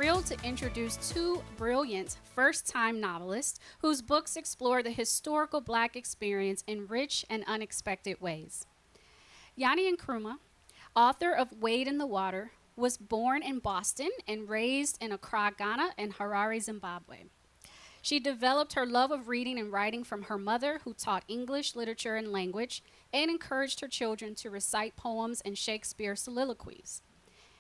thrilled to introduce two brilliant first-time novelists whose books explore the historical Black experience in rich and unexpected ways. Nyani Nkrumah, author of Wade in the Water, was born in Boston and raised in Accra, Ghana, and Harare, Zimbabwe. She developed her love of reading and writing from her mother, who taught English, literature, and language, and encouraged her children to recite poems and Shakespeare soliloquies.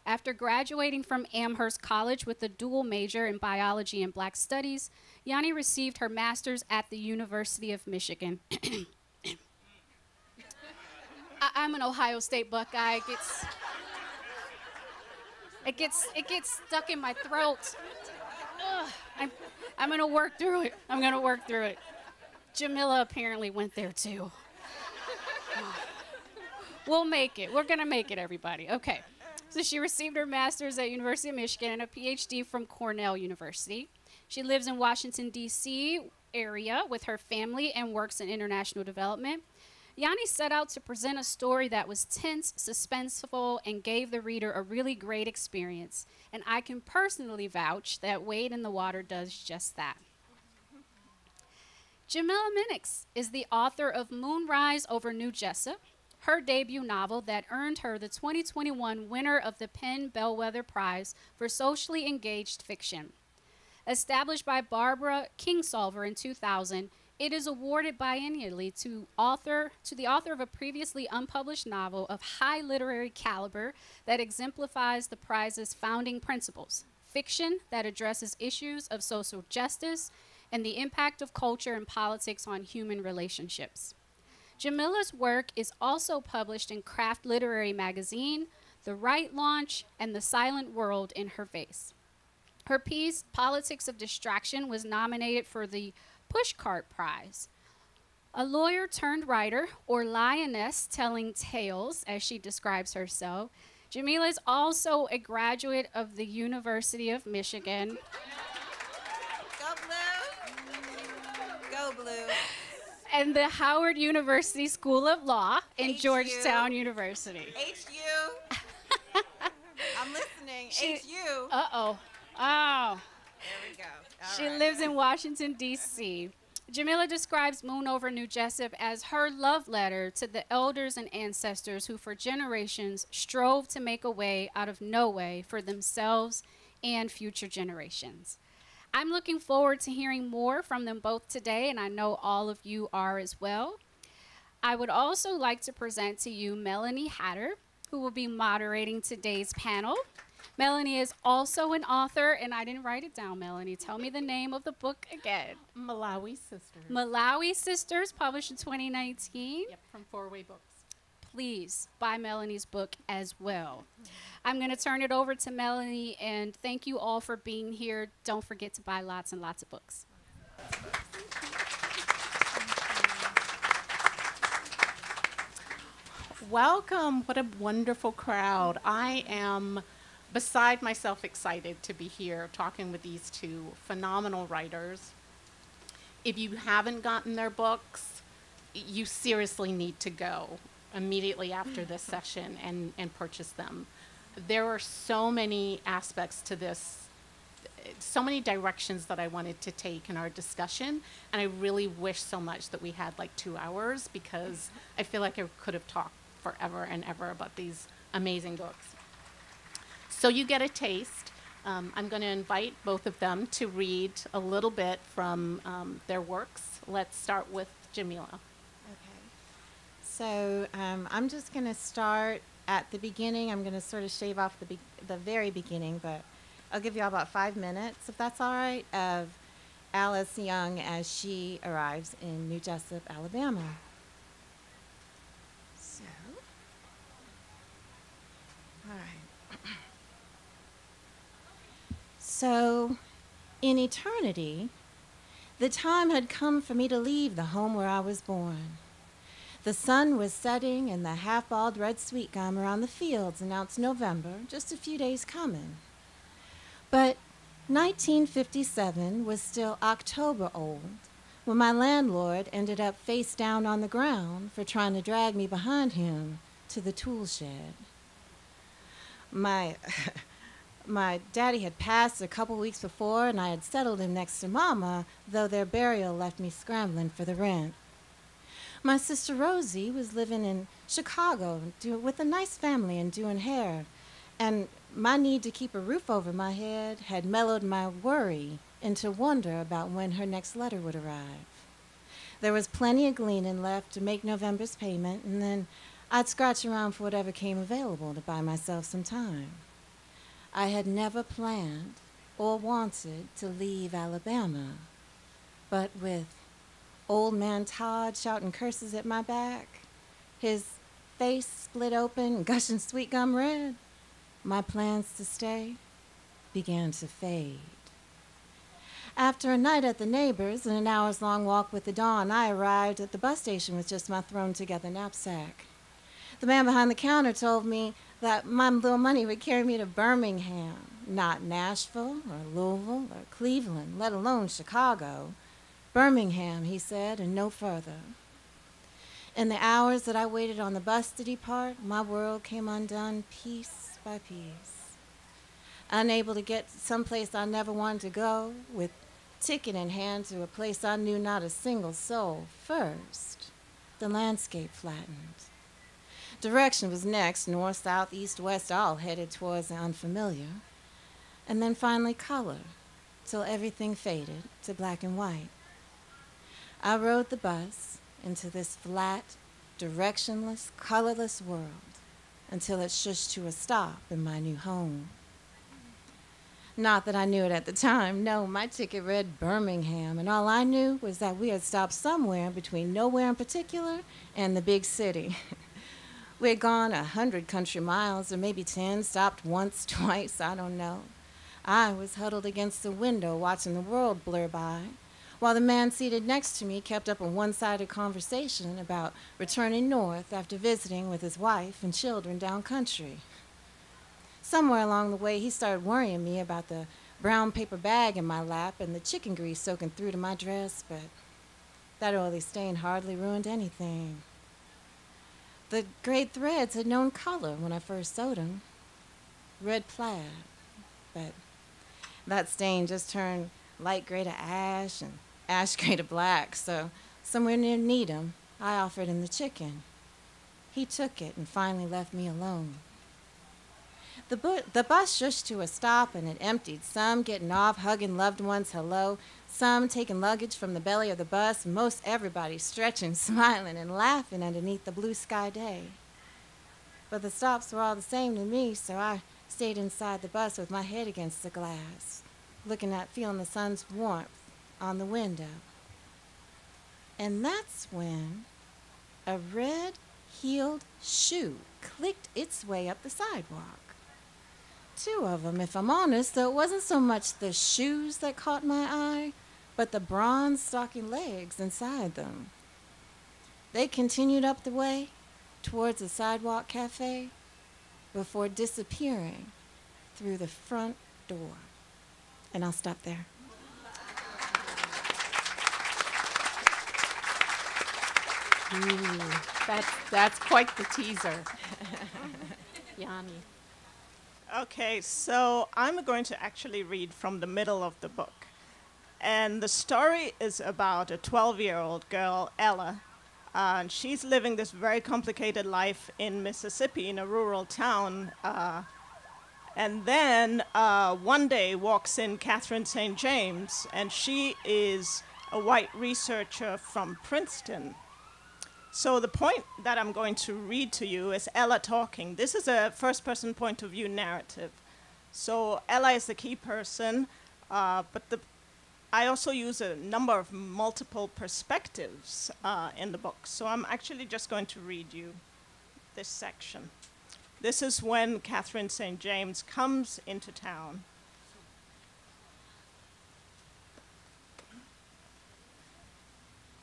After graduating from Amherst College with a dual major in biology and Black studies, Nyani received her master's at the University of Michigan. I'm an Ohio State Buckeye. It gets stuck in my throat. Ugh, I'm gonna work through it. I'm gonna work through it. Jamila apparently went there too. We'll make it. We're gonna make it, everybody. Okay. So she received her master's at University of Michigan and a PhD from Cornell University. She lives in Washington, D.C. area with her family and works in international development. Nyani set out to present a story that was tense, suspenseful, and gave the reader a really great experience. And I can personally vouch that Wade in the Water does just that. Jamila Minnicks is the author of Moonrise over New Jessup, her debut novel that earned her the 2021 winner of the PEN Bellwether Prize for Socially Engaged Fiction. Established by Barbara Kingsolver in 2000, it is awarded biennially to the author of a previously unpublished novel of high literary caliber that exemplifies the prize's founding principles: fiction that addresses issues of social justice and the impact of culture and politics on human relationships. Jamila's work is also published in Craft Literary Magazine, The Right Launch, and The Silent World in her vase. Her piece, Politics of Distraction, was nominated for the Pushcart Prize. A lawyer turned writer, or lioness telling tales, as she describes herself, Jamila is also a graduate of the University of Michigan. Go Blue! Go Blue! And the Howard University School of Law in HU. Georgetown University. HU. I'm listening. HU. Uh-oh. Oh. There we go. All She right. lives in Washington, D.C. Jamila describes Moon over New Jessup as her love letter to the elders and ancestors who for generations strove to make a way out of no way for themselves and future generations. I'm looking forward to hearing more from them both today, and I know all of you are as well. I would also like to present to you Melanie Hatter, who will be moderating today's panel. Melanie is also an author, and I didn't write it down, Melanie. Tell me the name of the book again. Malawi Sisters. Malawi Sisters, published in 2019. Yep, from Four Way Books. Please buy Melanie's book as well. I'm going to turn it over to Melanie, and thank you all for being here. Don't forget to buy lots and lots of books. Welcome. What a wonderful crowd. I am beside myself excited to be here talking with these two phenomenal writers. If you haven't gotten their books, you seriously need to go immediately after this session and purchase them. There are so many aspects to this, so many directions that I wanted to take in our discussion, and I really wish so much that we had like 2 hours, because I feel like I could have talked forever and ever about these amazing books. So you get a taste. I'm going to invite both of them to read a little bit from their works. Let's start with Jamila. So I'm just going to start at the beginning. I'm going to sort of shave off the very beginning, but I'll give you all about 5 minutes, if that's all right, of Alice Young as she arrives in New Jessup, Alabama. So, all right. So, in eternity, the time had come for me to leave the home where I was born. The sun was setting, and the half-balled red sweet gum around the fields announced November, just a few days coming. But 1957 was still October old when my landlord ended up face down on the ground for trying to drag me behind him to the tool shed. My My daddy had passed a couple weeks before, and I had settled him next to Mama, though their burial left me scrambling for the rent. My sister Rosie was living in Chicago with a nice family and doing hair, and my need to keep a roof over my head had mellowed my worry into wonder about when her next letter would arrive. There was plenty of gleaning left to make November's payment, and then I'd scratch around for whatever came available to buy myself some time. I had never planned or wanted to leave Alabama, but with old man Todd shouting curses at my back, his face split open, gushing sweet gum red, my plans to stay began to fade. After a night at the neighbors and an hours-long walk with the dawn, I arrived at the bus station with just my thrown-together knapsack. The man behind the counter told me that my little money would carry me to Birmingham, not Nashville or Louisville or Cleveland, let alone Chicago. Birmingham, he said, and no further. In the hours that I waited on the bus to depart, my world came undone piece by piece. Unable to get someplace I never wanted to go, with ticket in hand to a place I knew not a single soul, first, the landscape flattened. Direction was next, north, south, east, west, all headed towards the unfamiliar. And then finally color, till everything faded to black and white. I rode the bus into this flat, directionless, colorless world until it shushed to a stop in my new home. Not that I knew it at the time. No, my ticket read Birmingham, and all I knew was that we had stopped somewhere between nowhere in particular and the big city. We had gone 100 country miles, or maybe 10, stopped once, twice, I don't know. I was huddled against the window watching the world blur by, while the man seated next to me kept up a one-sided conversation about returning north after visiting with his wife and children down country. Somewhere along the way, he started worrying me about the brown paper bag in my lap and the chicken grease soaking through to my dress, but that oily stain hardly ruined anything. The gray threads had known color when I first sewed them, red plaid, but that stain just turned light gray to ash and ash gray to black, so somewhere near Needham, I offered him the chicken. He took it and finally left me alone. The bus shushed to a stop and it emptied, some getting off, hugging loved ones hello, some taking luggage from the belly of the bus, and most everybody stretching, smiling, and laughing underneath the blue sky day. But the stops were all the same to me, so I stayed inside the bus with my head against the glass, feeling the sun's warmth on the window. And that's when a red-heeled shoe clicked its way up the sidewalk. 2 of them, if I'm honest, though it wasn't so much the shoes that caught my eye, but the bronze stocking legs inside them. They continued up the way towards the sidewalk cafe before disappearing through the front door. And I'll stop there. Ooh, that's quite the teaser. Nyani. Okay, so I'm going to actually read from the middle of the book. And the story is about a 12-year-old girl, Ella. And she's living this very complicated life in Mississippi in a rural town. And then one day walks in Catherine St. James, and she is a white researcher from Princeton. So the point that I'm going to read to you is Ella talking. This is a first-person point of view narrative. So Ella is the key person, but I also use a number of multiple perspectives in the book. So I'm actually just going to read you this section. This is when Catherine St. James comes into town.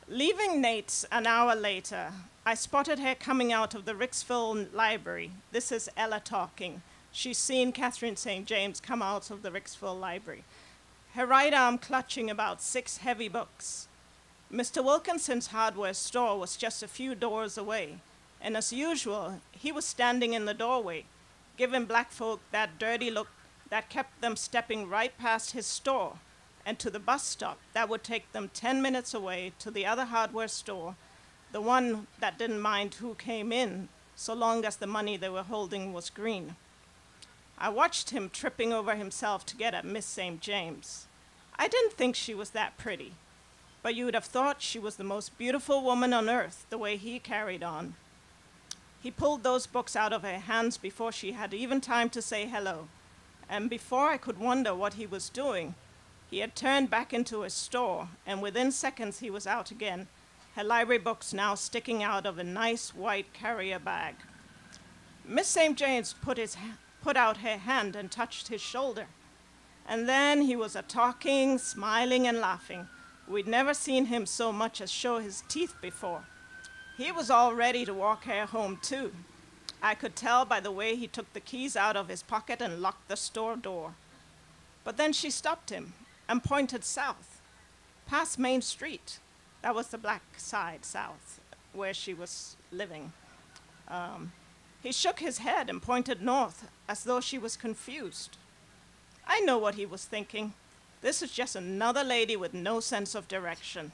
Leaving Nate's an hour later, I spotted her coming out of the Ricksville Library. This is Ella talking. She's seen Catherine St. James come out of the Ricksville Library. Her right arm clutching about 6 heavy books. Mr. Wilkinson's hardware store was just a few doors away, and as usual, he was standing in the doorway, giving black folk that dirty look that kept them stepping right past his store and to the bus stop that would take them 10 minutes away to the other hardware store, the one that didn't mind who came in so long as the money they were holding was green. I watched him tripping over himself to get at Miss St. James. I didn't think she was that pretty, but you would have thought she was the most beautiful woman on earth the way he carried on. He pulled those books out of her hands before she had even time to say hello, and before I could wonder what he was doing, he had turned back into his store, and within seconds he was out again, her library books now sticking out of a nice white carrier bag. Miss St. James put out her hand and touched his shoulder. And then he was a-talking, smiling, and laughing. We'd never seen him so much as show his teeth before. He was all ready to walk her home, too. I could tell by the way he took the keys out of his pocket and locked the store door. But then she stopped him and pointed south, past Main Street. That was the black side south, where she was living. He shook his head and pointed north, as though she was confused. I know what he was thinking. This is just another lady with no sense of direction.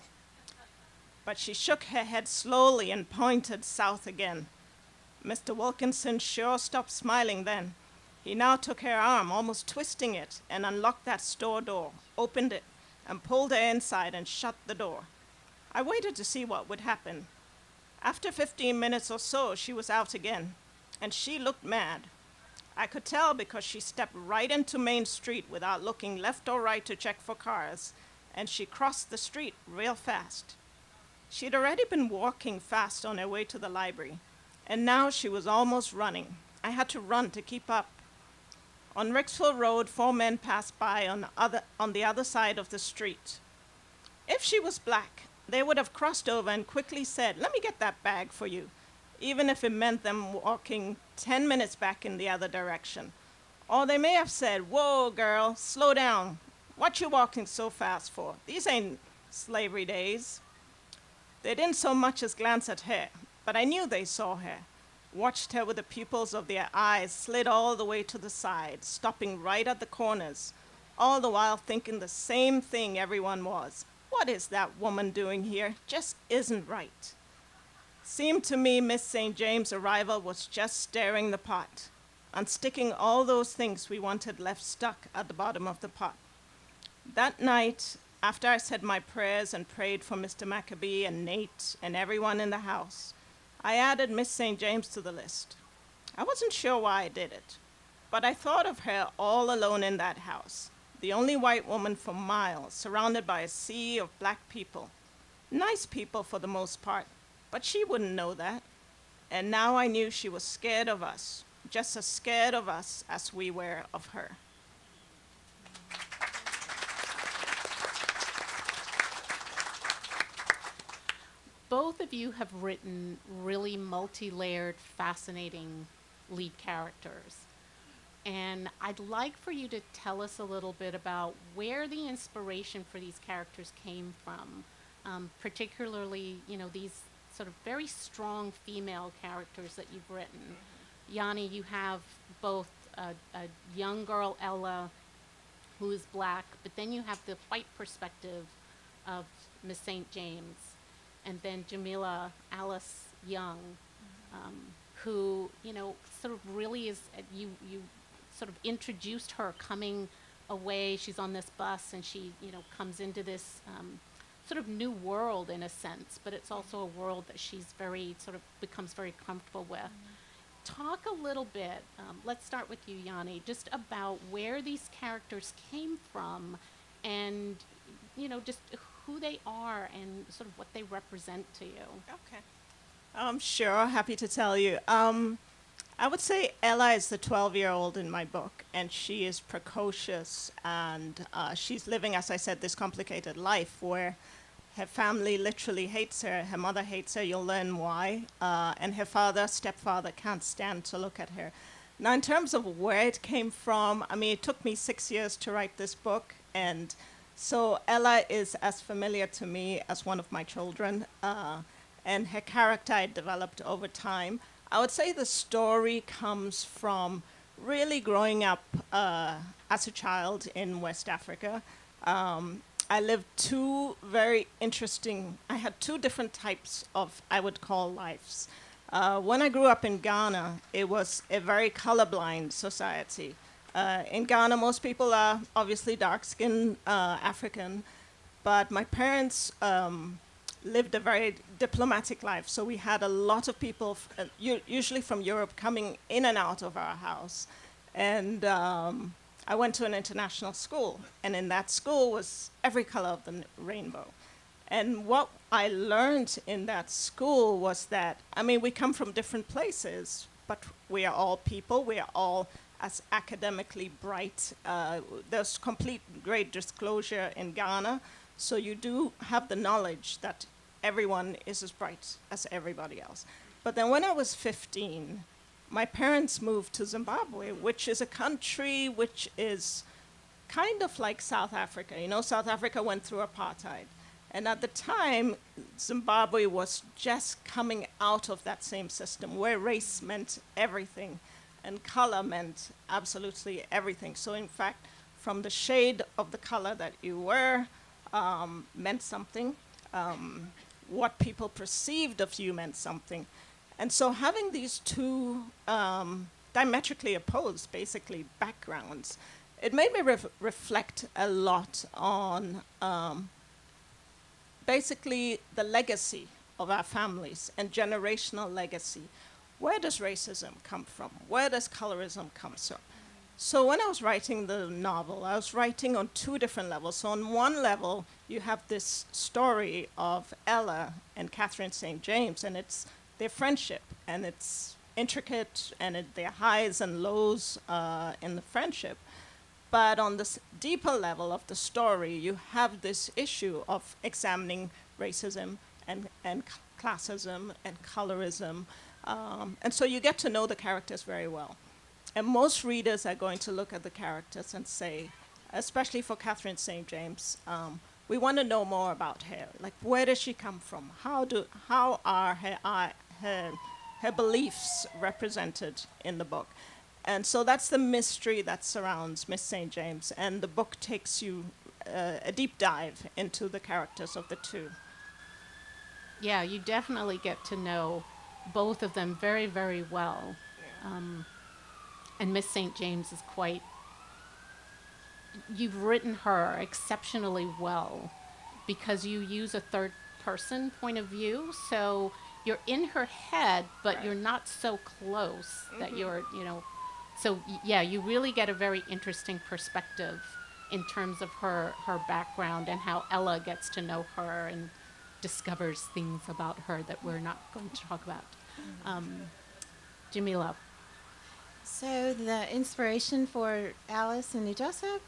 But she shook her head slowly and pointed south again. Mr. Wilkinson sure stopped smiling then. He now took her arm, almost twisting it, and unlocked that store door, opened it, and pulled her inside and shut the door. I waited to see what would happen. After 15 minutes or so, she was out again, and she looked mad. I could tell because she stepped right into Main Street without looking left or right to check for cars, and she crossed the street real fast. She'd already been walking fast on her way to the library, and now she was almost running. I had to run to keep up. On Ricksville Road, 4 men passed by on the other side of the street. If she was black, they would have crossed over and quickly said, "Let me get that bag for you," even if it meant them walking 10 minutes back in the other direction. Or they may have said, "Whoa, girl, slow down. What you walking so fast for? These ain't slavery days." They didn't so much as glance at her, but I knew they saw her, watched her with the pupils of their eyes slid all the way to the side, stopping right at the corners, all the while thinking the same thing everyone was. What is that woman doing here? Just isn't right. Seemed to me Miss St. James' arrival was just stirring the pot, unsticking all those things we wanted left stuck at the bottom of the pot. That night, after I said my prayers and prayed for Mr. Maccabee and Nate and everyone in the house, I added Miss St. James to the list. I wasn't sure why I did it, but I thought of her all alone in that house, the only white woman for miles, surrounded by a sea of black people. Nice people for the most part, but she wouldn't know that. And now I knew she was scared of us, just as scared of us as we were of her. Both of you have written really multi-layered, fascinating lead characters. And I'd like for you to tell us a little bit about where the inspiration for these characters came from, particularly, these sort of very strong female characters that you've written. Nyani, you have both a young girl, Ella, who is black, but then you have the white perspective of Miss St. James, and then Jamila, Alice Young, who, sort of really is, you sort of introduced her coming away. She's on this bus and she, comes into this sort of new world in a sense, but it's also a world that she's becomes very comfortable with. Talk a little bit, let's start with you, Nyani, just about where these characters came from and, just who they are and sort of what they represent to you. Okay. Sure, happy to tell you. I would say Ella is the 12-year-old in my book, and she is precocious, and she's living, as I said, this complicated life where her family literally hates her. Her mother hates her. You'll learn why. And her stepfather, can't stand to look at her. Now, in terms of where it came from, it took me 6 years to write this book, and so Ella is as familiar to me as one of my children, and her character I developed over time. I would say the story comes from really growing up as a child in West Africa. I lived I had two different types of, I would call, lives. When I grew up in Ghana, it was a very colorblind society. In Ghana, most people are obviously dark-skinned African, but my parents lived a very diplomatic life. So we had a lot of people, usually from Europe, coming in and out of our house. And I went to an international school, and in that school was every color of the rainbow. And what I learned in that school was that, I mean, we come from different places, but we are all people. We are all as academically bright. There's complete great disclosure in Ghana. So you do have the knowledge that everyone is as bright as everybody else. But then when I was 15, my parents moved to Zimbabwe, which is a country which is kind of like South Africa. You know, South Africa went through apartheid. And at the time, Zimbabwe was just coming out of that same system where race meant everything and color meant absolutely everything. So in fact, from the shade of the color that you were meant something. What people perceived of you meant something. And so having these two diametrically opposed, basically, backgrounds, it made me reflect a lot on basically the legacy of our families and generational legacy. Where does racism come from? Where does colorism come from? So when I was writing the novel, I was writing on two different levels. So on one level, you have this story of Ella and Catherine St. James, and it's their friendship, and it's intricate, and their highs and lows in the friendship. But on this deeper level of the story, you have this issue of examining racism and classism and colorism. And so you get to know the characters very well. And most readers are going to look at the characters and say, especially for Catherine St. James, we want to know more about her. Like, where does she come from? How are her beliefs represented in the book? And so that's the mystery that surrounds Miss St. James. And the book takes you a deep dive into the characters of the two. Yeah, you definitely get to know both of them very, very well. And Miss St. James is quite, you've written her exceptionally well because you use a third person point of view. So you're in her head, but right. You're not so close that you're, so yeah, you really get a very interesting perspective in terms of her background and how Ella gets to know her and discovers things about her that we're not going to talk about. Jamila. So the inspiration for Alice and New Jessep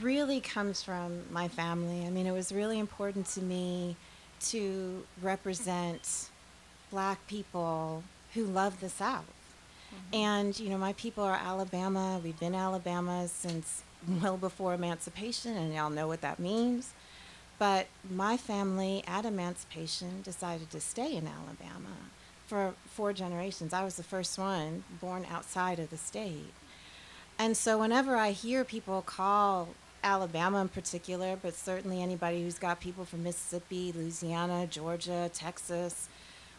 really comes from my family. I mean, it was really important to me to represent Black people who love the South. And, my people are Alabama. We've been Alabama since well before emancipation, and y'all know what that means. But my family at emancipation decided to stay in Alabama for 4 generations. I was the first one born outside of the state. And so whenever I hear people call Alabama in particular, but certainly anybody who's got people from Mississippi, Louisiana, Georgia, Texas,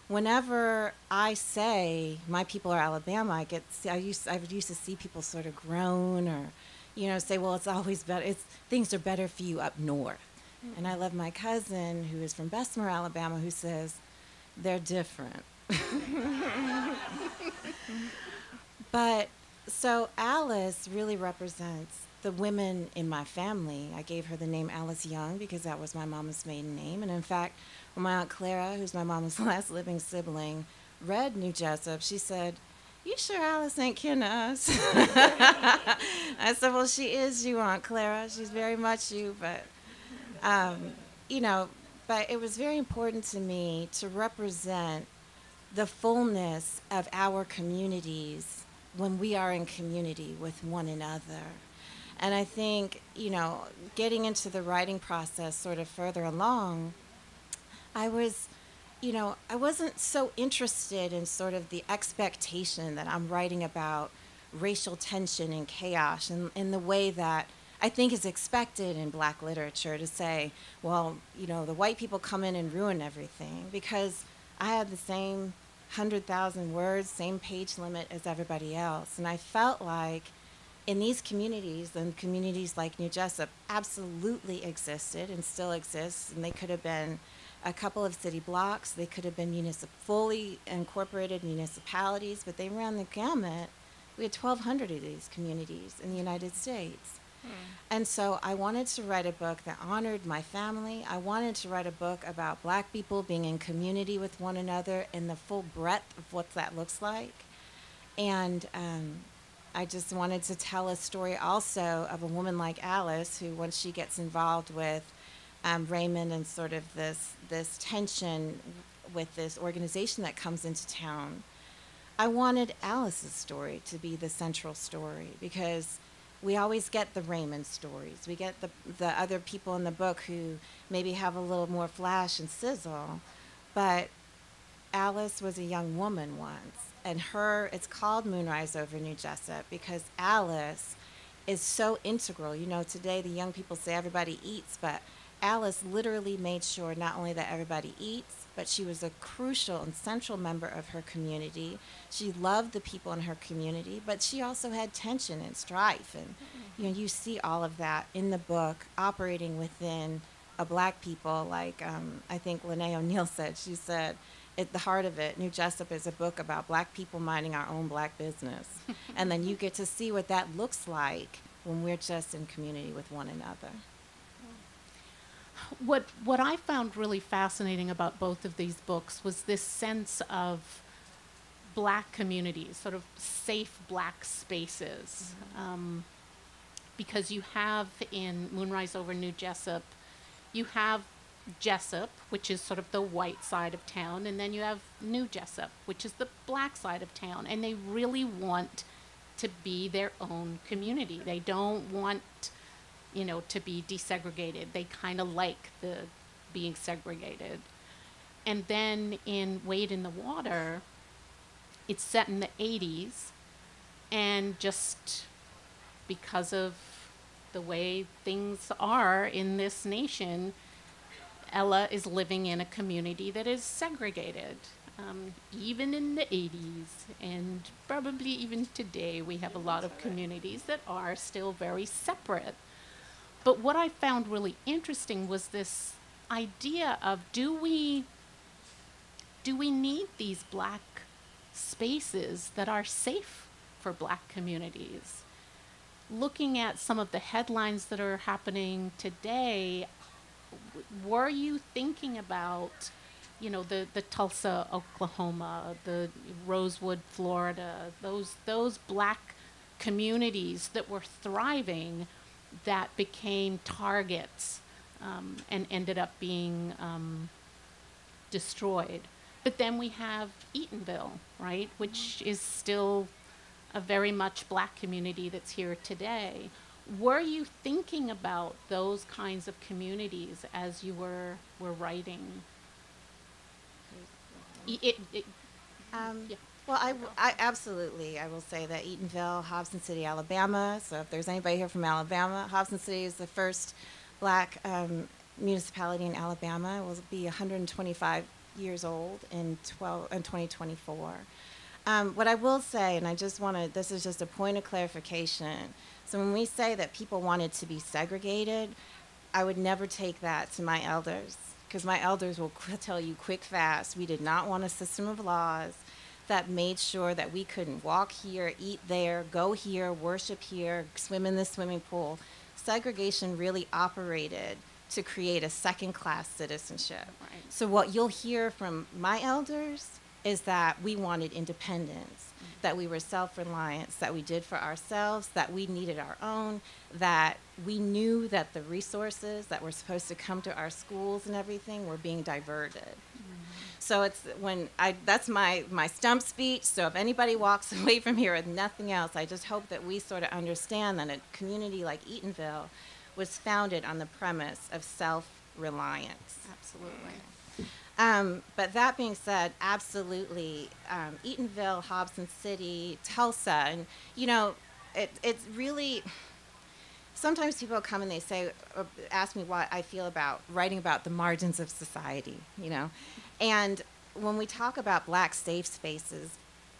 whenever I say my people are Alabama, I used to see people sort of groan or, say, well, it's always better. Things are better for you up north. Mm-hmm. And I love my cousin who is from Bessemer, Alabama, who says they're different. But so Alice really represents the women in my family. I gave her the name Alice Young because that was my mama's maiden name. And in fact, when my Aunt Clara, who's my mama's last living sibling, read New Jessep, she said, "You sure Alice ain't kin to us?" I said, "Well, she is you, Aunt Clara. She's very much you, but, but it was very important to me to represent the fullness of our communities when we are in community with one another. And I think, getting into the writing process sort of further along, I wasn't so interested in sort of the expectation that I'm writing about racial tension and chaos in the way that I think is expected in Black literature, to say, well, you know, the white people come in and ruin everything, because I had the same 100,000 words, same page limit as everybody else. And I felt like in these communities, and communities like New Jessup absolutely existed and still exist, and they could have been a couple of city blocks, they could have been fully incorporated municipalities, but they ran the gamut. We had 1,200 of these communities in the United States. And so I wanted to write a book that honored my family. I wanted to write a book about Black people being in community with one another in the full breadth of what that looks like. And I just wanted to tell a story also of a woman like Alice, who, once she gets involved with Raymond and sort of this tension with this organization that comes into town, I wanted Alice's story to be the central story, because we always get the Raymond stories. We get the other people in the book who maybe have a little more flash and sizzle, but Alice was a young woman once, and it's called Moonrise over New Jessup because Alice is so integral. You know, today the young people say everybody eats, but Alice literally made sure not only that everybody eats, but she was a crucial and central member of her community. She loved the people in her community, but she also had tension and strife. And, you know, you see all of that in the book operating within a Black people. Like I think Lene O'Neill said, she said, at the heart of it, New Jessup is a book about Black people minding our own Black business. And then you get to see what that looks like when we're just in community with one another. What I found really fascinating about both of these books was this sense of Black communities, sort of safe Black spaces. Because you have in Moonrise over New Jessup, you have Jessup, which is sort of the white side of town, and then you have New Jessup, which is the Black side of town, and they really want to be their own community. They don't want, you know, to be desegregated. They kind of like the being segregated. And then in Wade in the Water, it's set in the 80s, and just because of the way things are in this nation, Ella is living in a community that is segregated. Even in the 80s, and probably even today, we have a lot of communities that are still very separate. But what I found really interesting was this idea of, do we need these Black spaces that are safe for Black communities? Looking at some of the headlines that are happening today, were you thinking about, you know, the Tulsa, Oklahoma, the Rosewood, Florida, those Black communities that were thriving, that became targets and ended up being destroyed? But then we have Eatonville, right, which is still a very much Black community that's here today. Were you thinking about those kinds of communities as you were writing? Yeah. Well, I absolutely, I will say that Eatonville, Hobson City, Alabama. So if there's anybody here from Alabama, Hobson City is the first Black municipality in Alabama. It will be 125 years old in 2024. What I will say, and I just want to, this is just a point of clarification. So when we say that people wanted to be segregated, I would never take that to my elders, because my elders will tell you quick, fast, we did not want a system of laws that made sure that we couldn't walk here, eat there, go here, worship here, swim in the swimming pool. Segregation really operated to create a second-class citizenship. Right. So what you'll hear from my elders is that we wanted independence, that we were self-reliant, that we did for ourselves, that we needed our own, that we knew that the resources that were supposed to come to our schools and everything were being diverted. So it's that's my stump speech. So if anybody walks away from here with nothing else, I just hope that we sort of understand that a community like Eatonville was founded on the premise of self-reliance. Absolutely. But that being said, absolutely, Eatonville, Hobson City, Tulsa, and you know, it's really. Sometimes people come and they say, ask me what I feel about writing about the margins of society, you know, and when we talk about black safe spaces,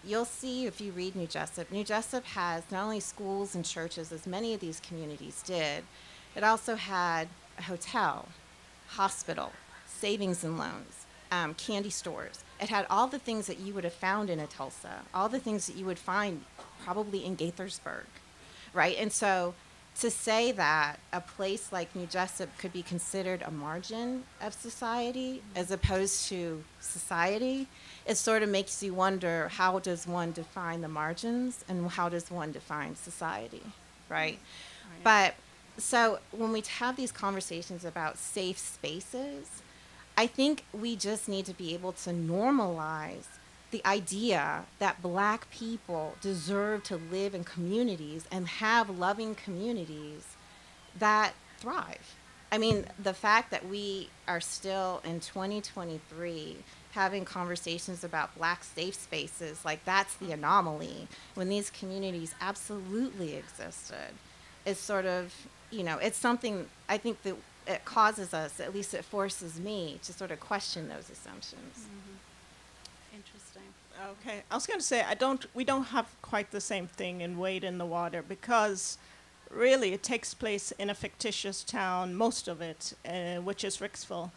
you'll see if you read New Jessup has not only schools and churches, as many of these communities did, it also had a hotel, hospital, savings and loans, candy stores. It had all the things that you would have found in a Tulsa, all the things that you would find probably in Gaithersburg, right? And so to say that a place like New Jessup could be considered a margin of society as opposed to society, it sort of makes you wonder, how does one define the margins and how does one define society, right? But so when we have these conversations about safe spaces, I think we just need to be able to normalize the idea that black people deserve to live in communities and have loving communities that thrive. I mean, the fact that we are still in 2023 having conversations about black safe spaces, like that's the anomaly, when these communities absolutely existed, is sort of, you know, it's something I think that it causes us, at least it forces me, to sort of question those assumptions. Interesting. Okay, I was going to say we don't have quite the same thing in Wade in the Water because really it takes place in a fictitious town, most of it, which is Ricksville.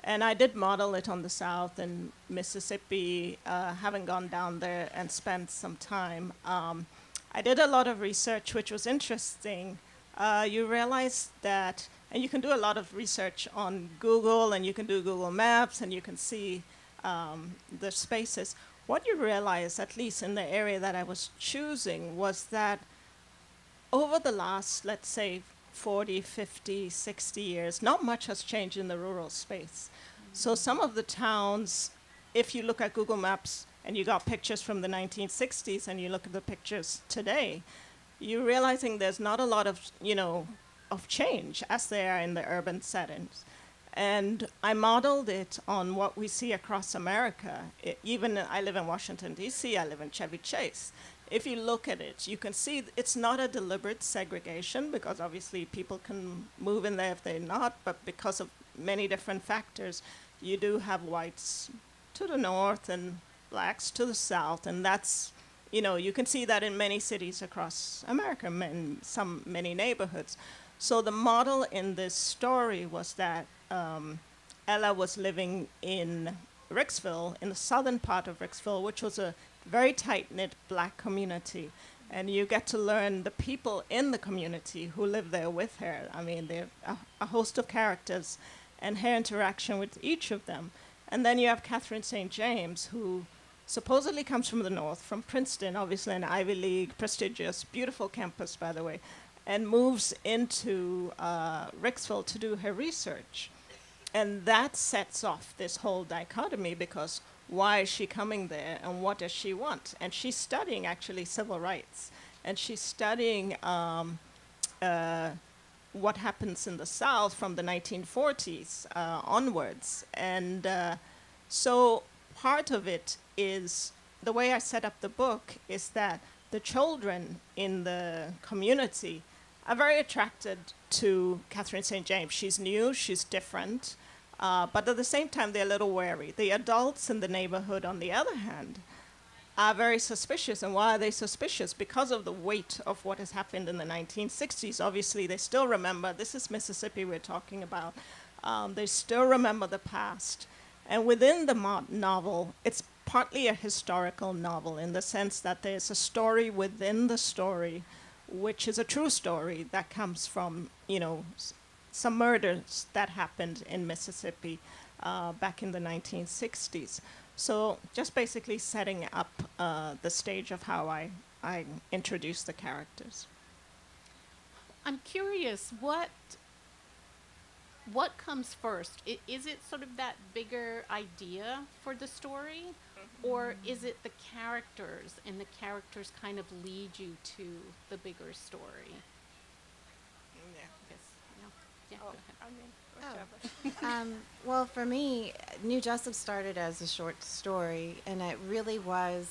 And I did model it on the South and Mississippi, having gone down there and spent some time. I did a lot of research, which was interesting. You realize that, and you can do a lot of research on Google, and you can do Google Maps, and you can see the spaces. What you realize, at least in the area that I was choosing, was that over the last, let's say, 40, 50, 60 years, not much has changed in the rural space. So some of the towns, if you look at Google Maps and you got pictures from the 1960s and you look at the pictures today, you're realizing there's not a lot of, you know, of change as there are in the urban settings. And I modeled it on what we see across America. Even I live in Washington, D.C., I live in Chevy Chase. If you look at it, you can see it's not a deliberate segregation because obviously people can move in there if they're not, but because of many different factors, you do have whites to the north and blacks to the south, and that's, you know, you can see that in many cities across America, many neighborhoods. So the model in this story was that Ella was living in Ricksville, in the southern part of Ricksville, which was a very tight-knit black community. And you get to learn the people in the community who live there with her. I mean, there are a host of characters and her interaction with each of them. And then you have Catherine St. James, who supposedly comes from the north, from Princeton, obviously an Ivy League, prestigious, beautiful campus, by the way, and moves into Ricksville to do her research. And that sets off this whole dichotomy because why is she coming there and what does she want? And she's studying actually civil rights. And she's studying what happens in the South from the 1940s onwards. And so part of it is, the way I set up the book is that the children in the community are very attracted to Catherine St. James. She's new, she's different, but at the same time, they're a little wary. The adults in the neighborhood, on the other hand, are very suspicious. And why are they suspicious? Because of the weight of what has happened in the 1960s. Obviously, they still remember, this is Mississippi we're talking about. They still remember the past. And within the novel, it's partly a historical novel in the sense that there's a story within the story, which is a true story that comes from, you know, some murders that happened in Mississippi back in the 1960s. So just basically setting up the stage of how I introduce the characters. I'm curious, what comes first? Is it sort of that bigger idea for the story? Or is it the characters, and the characters kind of lead you to the bigger story? Yeah. Yes. Yeah. Yeah. Oh, Go ahead. I mean, Well, for me, New Jessup started as a short story, and it really was,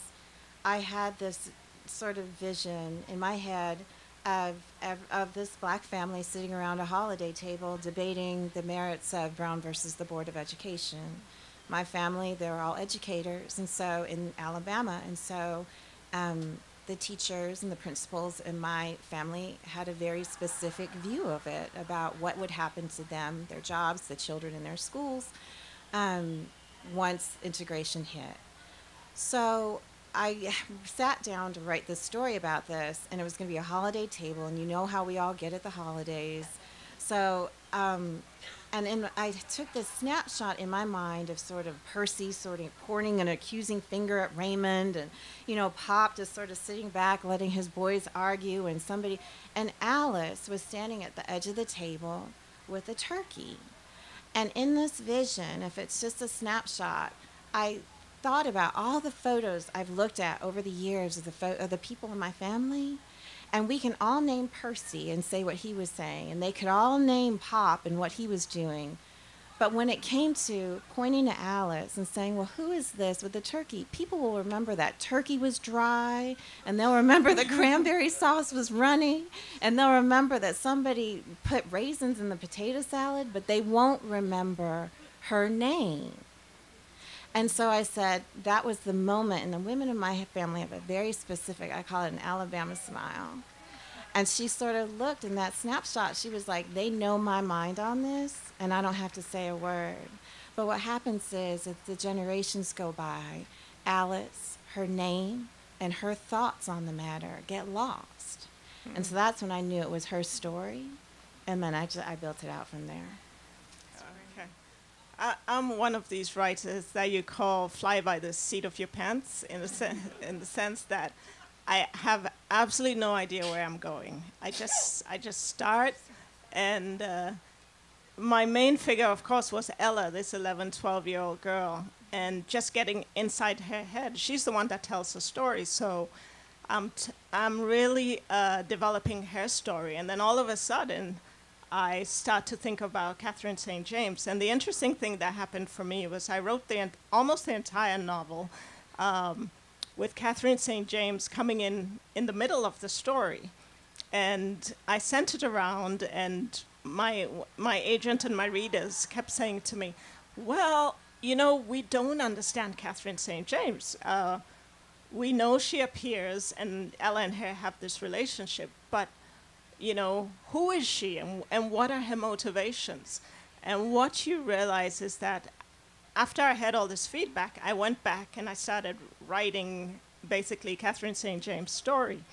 I had this sort of vision in my head of this black family sitting around a holiday table debating the merits of Brown versus the Board of Education. My family, they're all educators, and so in Alabama, and so the teachers and the principals in my family had a very specific view of it about what would happen to them, their jobs, the children in their schools, once integration hit. So I sat down to write this story about this, and it was going to be a holiday table, and you know how we all get at the holidays. So, I took this snapshot in my mind of sort of Percy sort of pointing an accusing finger at Raymond, and, Pop just sort of sitting back, letting his boys argue, and Alice was standing at the edge of the table with a turkey. And in this vision, if it's just a snapshot, I thought about all the photos I've looked at over the years of the people in my family, and we can all name Percy and say what he was saying, and they could all name Pop and what he was doing. But when it came to pointing to Alice and saying, well, who is this with the turkey? People will remember that turkey was dry, and they'll remember the cranberry sauce was runny, and they'll remember that somebody put raisins in the potato salad, but they won't remember her name. And so I said, that was the moment, and the women in my family have a very specific, I call it an Alabama smile. And she sort of looked in that snapshot, she was like, they know my mind on this, and I don't have to say a word. But what happens is, as the generations go by, Alice, her name, and her thoughts on the matter get lost. Mm-hmm. And so that's when I knew it was her story, and then I built it out from there. I'm one of these writers that you call fly by the seat of your pants, in the sense that I have absolutely no idea where I'm going. I just start, and my main figure, of course, was Ella, this 11, 12-year-old girl, and just getting inside her head. She's the one that tells the story, so I'm really developing her story, and then all of a sudden, I start to think about Catherine St. James. And the interesting thing that happened for me was I wrote almost the entire novel with Catherine St. James coming in the middle of the story. And I sent it around, and my agent and my readers kept saying to me, well, we don't understand Catherine St. James. We know she appears, and Ella and her have this relationship, but who is she, and what are her motivations? And what you realize is that after I had all this feedback, I went back and I started writing basically Catherine St. James' story.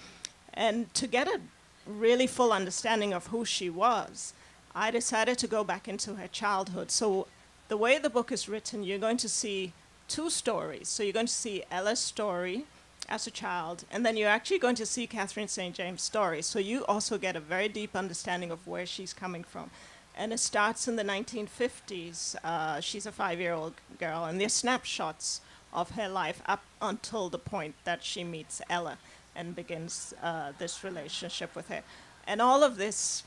And to get a really full understanding of who she was, I decided to go back into her childhood. So the way the book is written, you're going to see two stories. So you're going to see Ella's story as a child, and then you're actually going to see Catherine St. James' story. So you also get a very deep understanding of where she's coming from. And it starts in the 1950s. She's a 5-year-old girl, and there's snapshots of her life up until the point that she meets Ella and begins this relationship with her. And all of this,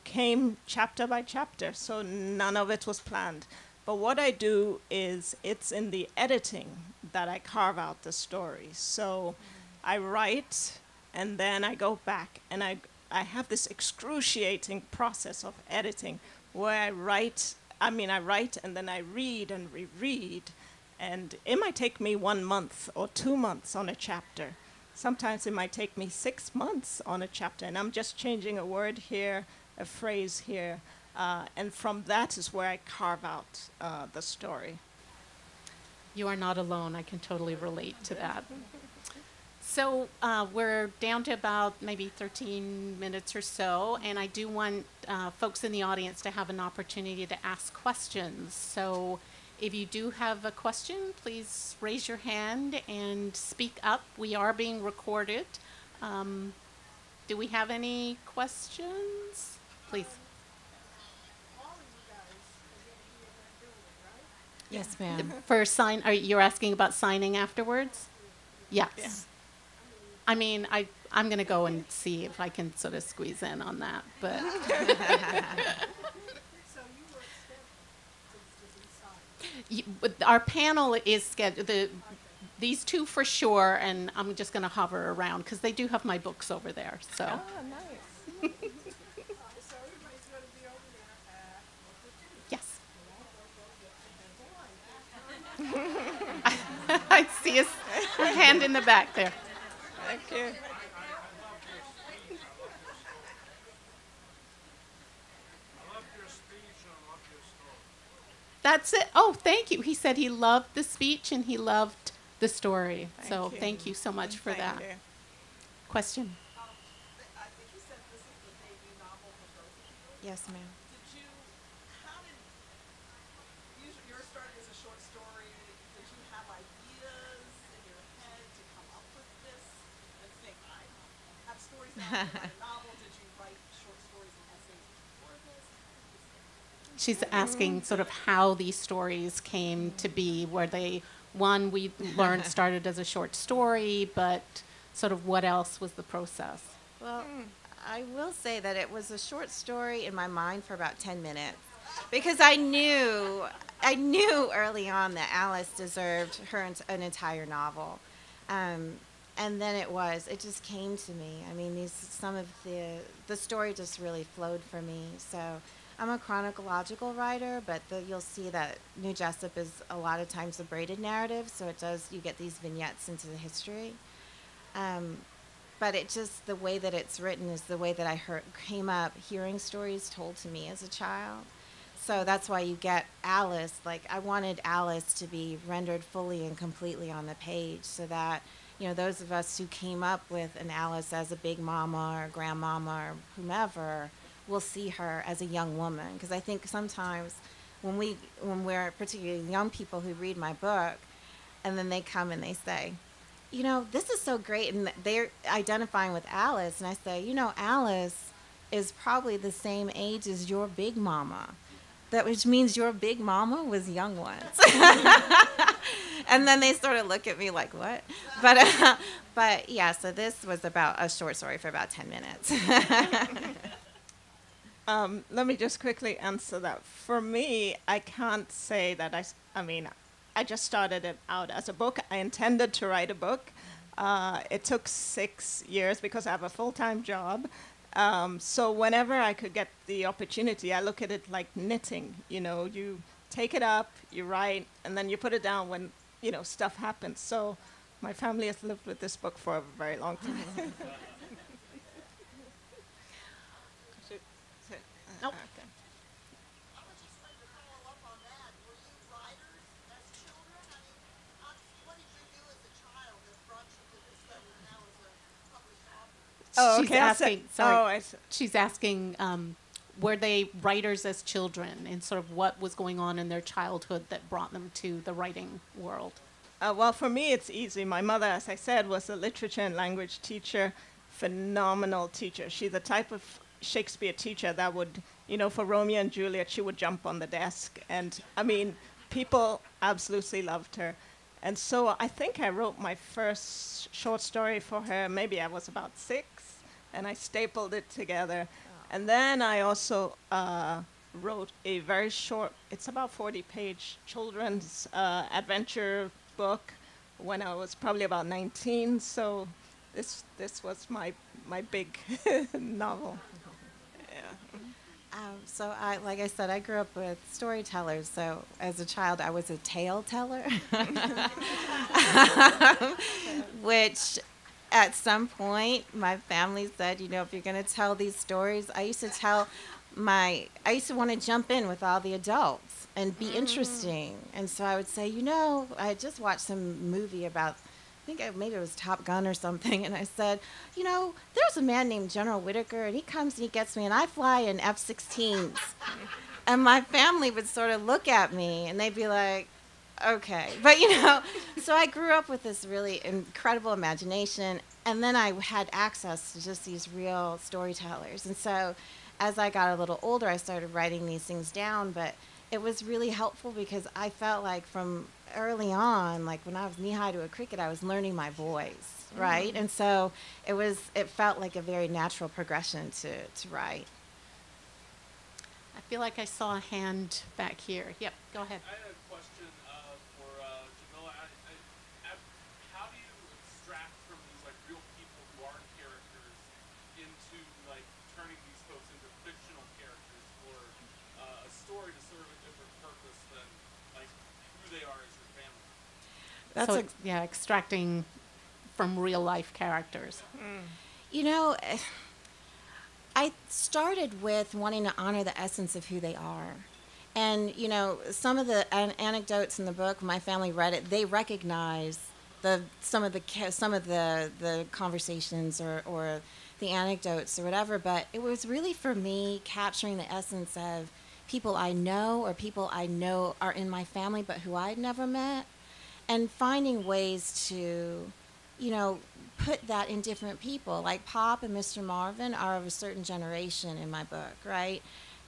came chapter by chapter, so none of it was planned. But what I do is, it's in the editing that I carve out the story. So I write, and then I go back, and I have this excruciating process of editing where I write, and then I read and reread. And it might take me 1 month or 2 months on a chapter. Sometimes it might take me 6 months on a chapter, and I'm just changing a word here, a phrase here. And from that is where I carve out the story. You are not alone. I can totally relate to that. So we're down to about maybe 13 minutes or so, and I do want folks in the audience to have an opportunity to ask questions. So if you do have a question, please raise your hand and speak up. We are being recorded. Do we have any questions? Please. Yes, ma'am. For you're asking about signing afterwards? Yes. Yeah. I'm going to go and see if I can sort of squeeze in on that, but. So you were Our panel is scheduled, these two for sure, and I'm just going to hover around because they do have my books over there. So. Oh, nice. Yes. I see his hand in the back there. Thank you. That's it. Oh, thank you. He said he loved the speech and he loved the story. So you. thank you so much for Thank that. you. Question. I think you said this is the debut novel for both of you. Yes, ma'am. How did, yours started as a short story. Did you have ideas in your head to come up with this and think, I have stories now for my novel? Did you write short stories and essays before this? She's asking sort of how these stories came to be, where they, one we learned started as a short story, but sort of what else was the process? Well, I will say that it was a short story in my mind for about 10 minutes because I knew early on that Alice deserved an entire novel. And then it just came to me. I mean, some of the story just really flowed for me. So I'm a chronological writer, but you'll see that New Jessup is a lot of times a braided narrative, so you get these vignettes into the history. But the way that it's written is the way that I came up hearing stories told to me as a child. So that's why you get Alice. Like, I wanted Alice to be rendered fully and completely on the page so that, those of us who came up with an Alice as a big mama or grandmama or whomever will see her as a young woman. Because I think sometimes when we're particularly young people who read my book, and then they come and they say, this is so great, and they're identifying with Alice, and I say, Alice is probably the same age as your big mama, which means your big mama was young once. And then they sort of look at me like, what? But yeah, so this was about a short story for about 10 minutes. Let me just quickly answer that. For me, I can't say that I just started it out as a book. I intended to write a book. It took 6 years because I have a full-time job. So whenever I could get the opportunity, I look at it like knitting. You take it up, you write, and then you put it down when, stuff happens. So my family has lived with this book for a very long time. Nope. Okay. I was just like to follow up on that. Were you writers as children? I mean, what did you do as a child that brought you to this level now as a published author? Oh, She's okay. asking, sorry. I She's asking, were they writers as children, and sort of what was going on in their childhood that brought them to the writing world? Well, for me, it's easy. My mother, as I said, was a literature and language teacher, phenomenal teacher. She's the type of Shakespeare teacher that would, for Romeo and Juliet, she would jump on the desk. And, people absolutely loved her. And so I think I wrote my first short story for her. Maybe I was about 6, and I stapled it together. And then I also wrote a very short, it's about 40-page children's adventure book when I was probably about 19. So this was my big novel. So like I said, I grew up with storytellers. So as a child, I was a tale teller, which at some point my family said, if you're going to tell these stories, I used to want to jump in with all the adults and be interesting. And so I would say, I just watched some movie about, maybe it was Top Gun or something, and I said, there's a man named General Whitaker, and he comes and he gets me, and I fly in F-16s. And my family would sort of look at me, and they'd be like, okay. But, so I grew up with this really incredible imagination, and then I had access to just these real storytellers. And so as I got a little older, I started writing these things down, but it was really helpful because I felt like from early on, like when I was knee-high to a cricket, I was learning my voice, right? And so it felt like a very natural progression to write. I feel like I saw a hand back here. Yep, go ahead. I had a question. That's So, yeah, extracting from real life characters. you know, I started with wanting to honor the essence of who they are. And, you know, some of the anecdotes in the book, my family read it, they recognize some of the conversations or the anecdotes or whatever, but it was really for me capturing the essence of people I know or people I know are in my family but who I'd never met, and finding ways to, you know, put that in different people. Like Pop and Mr. Marvin are of a certain generation in my book, right?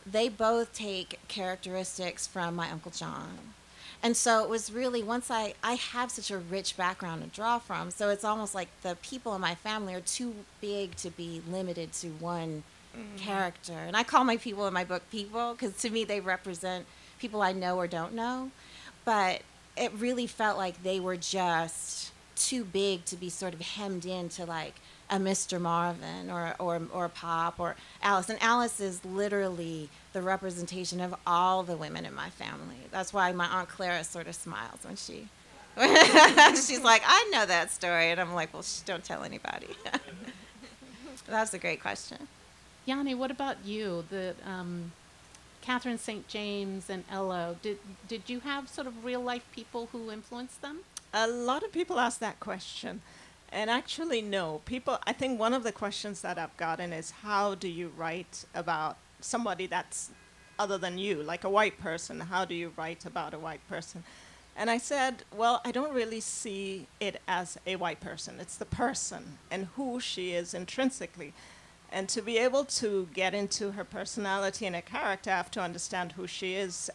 They both take characteristics from my Uncle John. And so it was really, once I have such a rich background to draw from, so it's almost like the people in my family are too big to be limited to one character. And I call my people in my book people because to me they represent people I know or don't know. But it really felt like they were just too big to be sort of hemmed into like a Mr. Marvin or Pop or Alice. And Alice is literally the representation of all the women in my family. That's why my Aunt Clara sort of smiles when she's like, I know that story. And I'm like, well, don't tell anybody. That's a great question. Nyani, what about you? The Catherine St. James and Ella, did you have sort of real life people who influenced them? A lot of people ask that question. And actually, no. I think one of the questions that I've gotten is, how do you write about somebody that's other than you, like a white person? How do you write about a white person? And I said, well, I don't really see it as a white person. It's the person and who she is intrinsically. And to be able to get into her personality and her character, I have to understand who she is.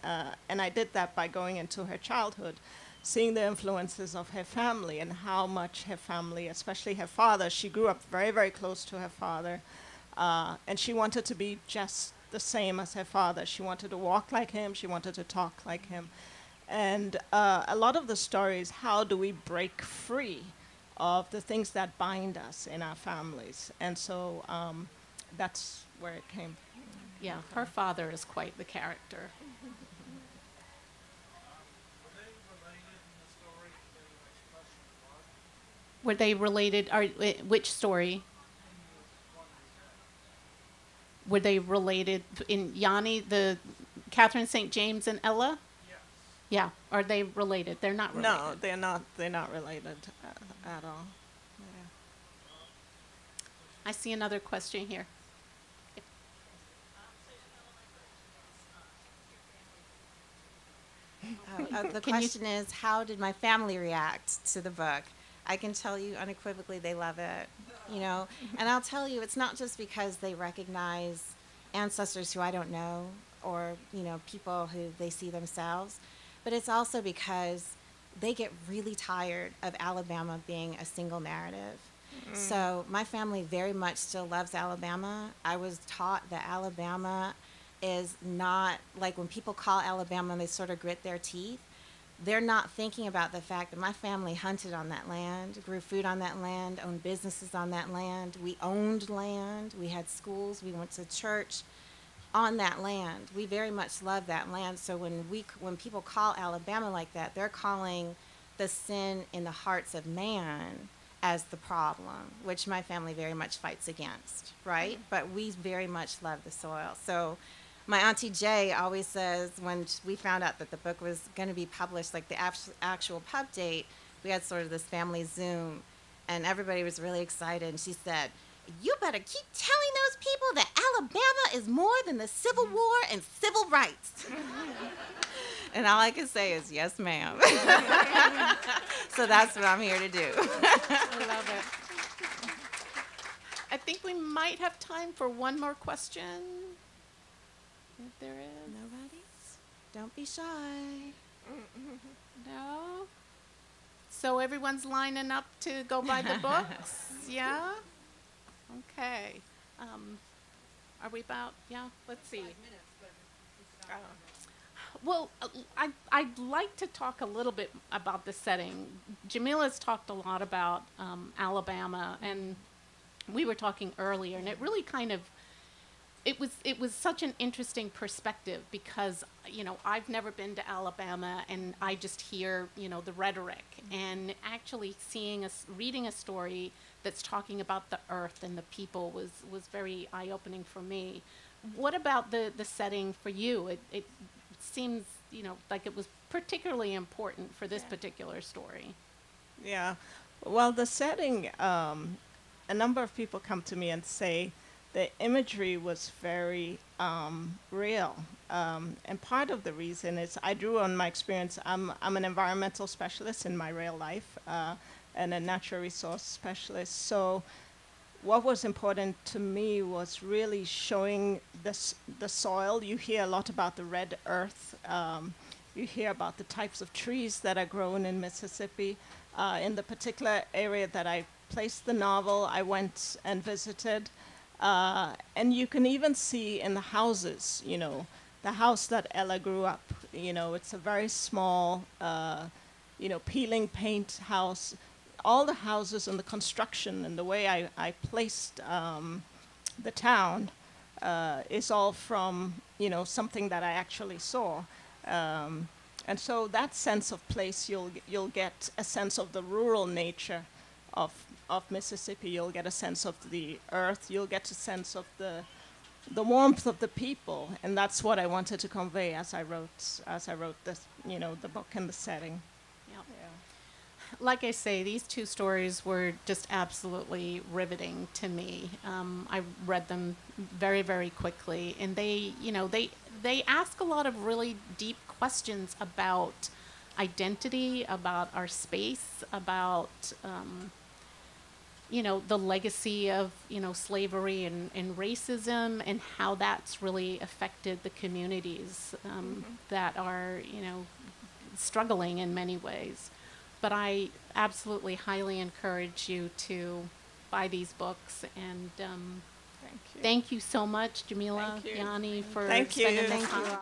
And I did that by going into her childhood, seeing the influences of her family and how much her family, especially her father, she grew up very, very close to her father. And she wanted to be just the same as her father. She wanted to walk like him. She wanted to talk like him. And a lot of the stories, how do we break free of the things that bind us in our families? And so that's where it came. Yeah, her father is quite the character. Were they related? Which story? Were they related in Nyani, the Catherine St. James and Ella? Yes. Yeah. Are they related? They're not related. No, they're not. They're not related at all. Yeah. I see another question here. The question is, how did my family react to the book? I can tell you unequivocally they love it, you know. And I'll tell you, it's not just because they recognize ancestors who I don't know or, you know, people who they see themselves, but it's also because they get really tired of Alabama being a single narrative. So my family very much still loves Alabama. I was taught that Alabama is not, like when people call Alabama and they sort of grit their teeth, they're not thinking about the fact that my family hunted on that land, grew food on that land, owned businesses on that land. We owned land. We had schools. We went to church on that land. We very much love that land. So when people call Alabama like that, they're calling the sin in the hearts of man as the problem, which my family very much fights against, right? But we very much love the soil. So my Auntie Jay always says, when we found out that the book was going to be published, like the actual pub date, we had sort of this family Zoom, and everybody was really excited. And she said, you better keep telling those people that Alabama is more than the Civil War and civil rights. And all I can say is, yes, ma'am. So that's what I'm here to do. I love it. I think we might have time for one more question. If there is. Nobody? Don't be shy. No? So everyone's lining up to go buy the books? Yeah? Okay. Are we about, yeah, let's see. Well, I'd like to talk a little bit about the setting. Jamila's talked a lot about Alabama, and we were talking earlier, and it really kind of it was such an interesting perspective because, I've never been to Alabama, and I just hear, the rhetoric, and actually reading a story that's talking about the earth and the people was very eye-opening for me. What about the setting for you? It seems, like it was particularly important for this particular story. Yeah. Well, the setting, a number of people come to me and say the imagery was very real. And part of the reason is I drew on my experience. I'm an environmental specialist in my real life and a natural resource specialist. So what was important to me was really showing the soil. You hear a lot about the red earth. You hear about the types of trees that are grown in Mississippi. In the particular area that I placed the novel, I went and visited. And you can even see in the houses, the house that Ella grew up, it's a very small, peeling paint house. All the houses and the construction and the way I placed the town is all from, something that I actually saw. And so that sense of place, you'll get a sense of the rural nature of Mississippi. You'll get a sense of the earth. You'll get a sense of the warmth of the people, and that's what I wanted to convey as I wrote this, the book and the setting. Yep. Yeah. Like I say, these two stories were just absolutely riveting to me. I read them very, very quickly, and they ask a lot of really deep questions about identity, about our space, about the legacy of slavery and racism, and how that's really affected the communities that are struggling in many ways. But I absolutely highly encourage you to buy these books, and thank you so much, Jamila, Thank you. Nyani, for Thank you. spending this Thank time.